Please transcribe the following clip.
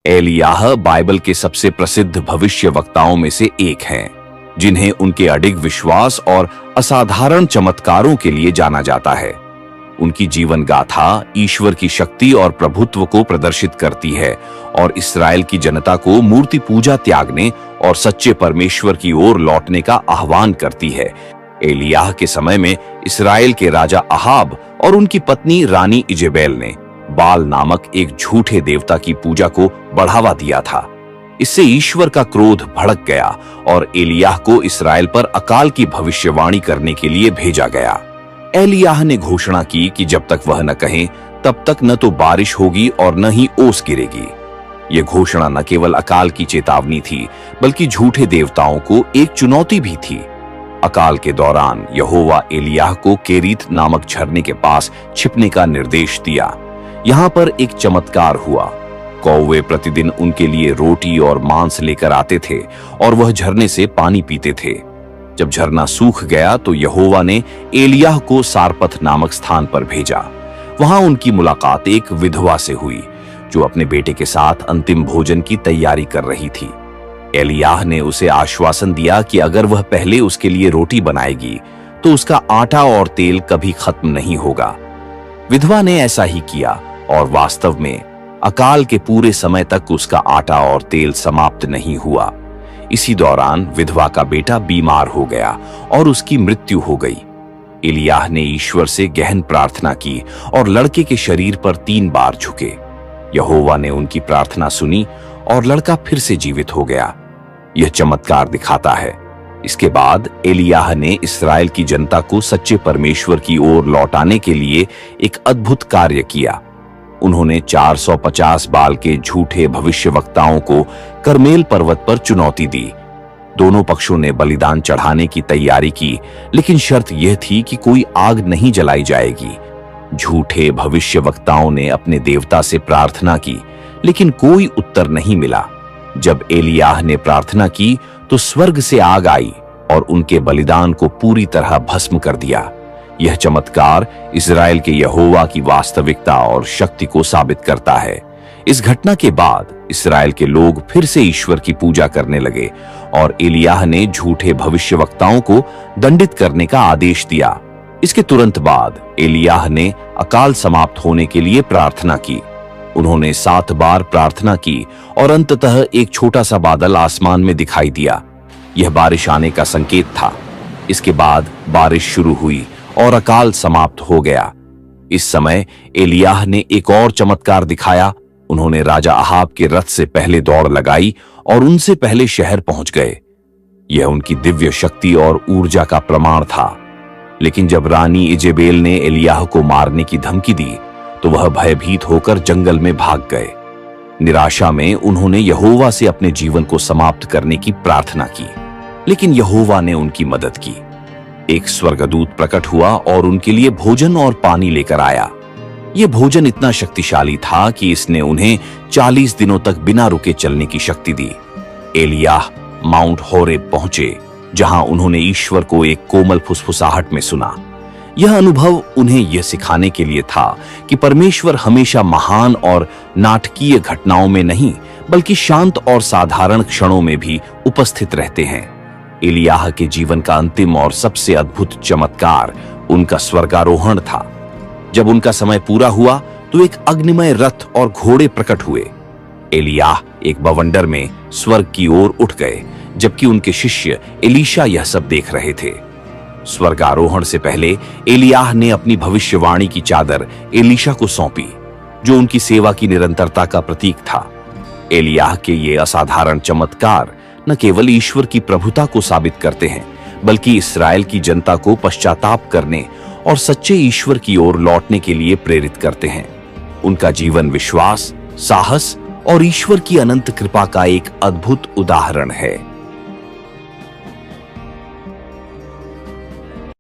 एलियाह Bible के सबसे प्रसिद्ध भविष्यवक्ताओं में से एक हैं, जिन्हें उनके अडिग विश्वास और असाधारण चमत्कारों के लिए जाना जाता है। उनकी जीवन गाथा ईश्वर की शक्ति और प्रभुत्व को प्रदर्शित करती है और इस्राएल की जनता को मूर्ति पूजा त्यागने और सच्चे परमेश्वर की ओर लौटने का आह्वान करती है। एलियाह के समय में इस्राएल के राजा अहाब और उनकी पत्नी रानी इजेबेल ने बाल नामक एक झूठे देवता की पूजा को बढ़ावा दिया था। इससे ईश्वर का क्रोध भड़क गया और एलियाह को इस्राएल पर अकाल की भविष्यवाणी करने के लिए भेजा गया। एलियाह ने घोषणा की कि जब तक वह न कहें तब तक न तो बारिश होगी और न ही ओस गिरेगी। यह घोषणा न केवल अकाल की चेतावनी थी, बल्कि झूठे देवताओं को एक चुनौती भी थी। अकाल के दौरान यहोवा एलियाह को केरीत नामक झरने के पास छिपने का निर्देश दिया। यहाँ पर एक चमत्कार हुआ। कौवे प्रतिदिन उनके लिए रोटी और मांस लेकर आते थे और वह झरने से पानी पीते थे। जब झरना सूख गया तो यहोवा ने एलियाह को सारपथ नामक स्थान पर भेजा। वहां उनकी मुलाकात एक विधवा से हुई, जो अपने बेटे के साथ अंतिम भोजन की तैयारी कर रही थी। एलियाह ने उसे आश्वासन दिया कि अगर वह पहले उसके लिए रोटी बनाएगी तो उसका आटा और तेल कभी खत्म नहीं होगा। विधवा ने ऐसा ही किया और वास्तव में अकाल के पूरे समय तक उसका आटा और तेल समाप्त नहीं हुआ। इसी दौरान विधवा का बेटा बीमार हो गया और उसकी मृत्यु हो गई। एलियाह ने ईश्वर से गहन प्रार्थना की और लड़के के शरीर पर 3 बार झुके। यहोवा ने उनकी प्रार्थना सुनी और लड़का फिर से जीवित हो गया। यह चमत्कार दिखाता है। इसके बाद एलियाह ने इस्राएल की जनता को सच्चे परमेश्वर की ओर लौटाने के लिए एक अद्भुत कार्य किया। उन्होंने 450 बाल के झूठे भविष्यवक्ताओं को करमेल पर्वत पर चुनौती दी। दोनों पक्षों ने बलिदान चढ़ाने की तैयारी की, लेकिन शर्त यह थी कि कोई आग नहीं जलाई जाएगी। झूठे भविष्यवक्ताओं ने अपने देवता से प्रार्थना की, लेकिन कोई उत्तर नहीं मिला। जब एलियाह ने प्रार्थना की तो स्वर्ग से आग आई और उनके बलिदान को पूरी तरह भस्म कर दिया। यह चमत्कार इस्राएल के यहोवा की वास्तविकता और शक्ति को साबित करता है। इस घटना के बाद इस्राएल के लोग फिर से ईश्वर की पूजा करने लगे और एलियाह ने झूठे भविष्यवक्ताओं को दंडित करने का आदेश दिया। इसके तुरंत बाद एलियाह ने अकाल समाप्त होने के लिए प्रार्थना की। उन्होंने 7 बार प्रार्थना की और अंततः एक छोटा सा बादल आसमान में दिखाई दिया। यह बारिश आने का संकेत था। इसके बाद बारिश शुरू हुई और अकाल समाप्त हो गया। इस समय एलियाह ने एक और चमत्कार दिखाया। उन्होंने राजा अहाब के रथ से पहले दौड़ लगाई और उनसे पहले शहर पहुंच गए। यह उनकी दिव्य शक्ति और ऊर्जा का प्रमाण था। लेकिन जब रानी इजेबेल ने एलियाह को मारने की धमकी दी तो वह भयभीत होकर जंगल में भाग गए। निराशा में उन्होंने यहोवा से अपने जीवन को समाप्त करने की प्रार्थना की, लेकिन यहोवा ने उनकी मदद की। एक स्वर्गदूत प्रकट हुआ और उनके लिए भोजन और पानी लेकर आया। यह भोजन इतना शक्तिशाली था कि इसने उन्हें 40 दिनों तक बिना रुके चलने की शक्ति दी। एलियाह माउंट होरेब पहुंचे, जहां उन्होंने ईश्वर को एक कोमल फुसफुसाहट में सुना। यह अनुभव उन्हें यह सिखाने के लिए था कि परमेश्वर हमेशा महान और नाटकीय घटनाओं में नहीं, बल्कि शांत और साधारण क्षणों में भी उपस्थित रहते हैं। एलियाह के जीवन का अंतिम और सबसे अद्भुत चमत्कार उनका स्वर्गारोहण था। जब उनका समय पूरा हुआ तो एक अग्निमय रथ और घोड़े प्रकट हुए। एलियाह एक बवंडर में स्वर्ग की ओर उठ गए, जबकि उनके शिष्य एलीशा यह सब देख रहे थे। स्वर्गारोहण से पहले एलियाह ने अपनी भविष्यवाणी की चादर एलीशा को सौंपी, जो उनकी सेवा की निरंतरता का प्रतीक था। एलियाह के ये असाधारण चमत्कार न केवल ईश्वर की प्रभुता को साबित करते हैं, बल्कि इस्राएल की जनता को पश्चाताप करने और सच्चे ईश्वर की ओर लौटने के लिए प्रेरित करते हैं। उनका जीवन विश्वास, साहस और ईश्वर की अनंत कृपा का एक अद्भुत उदाहरण है।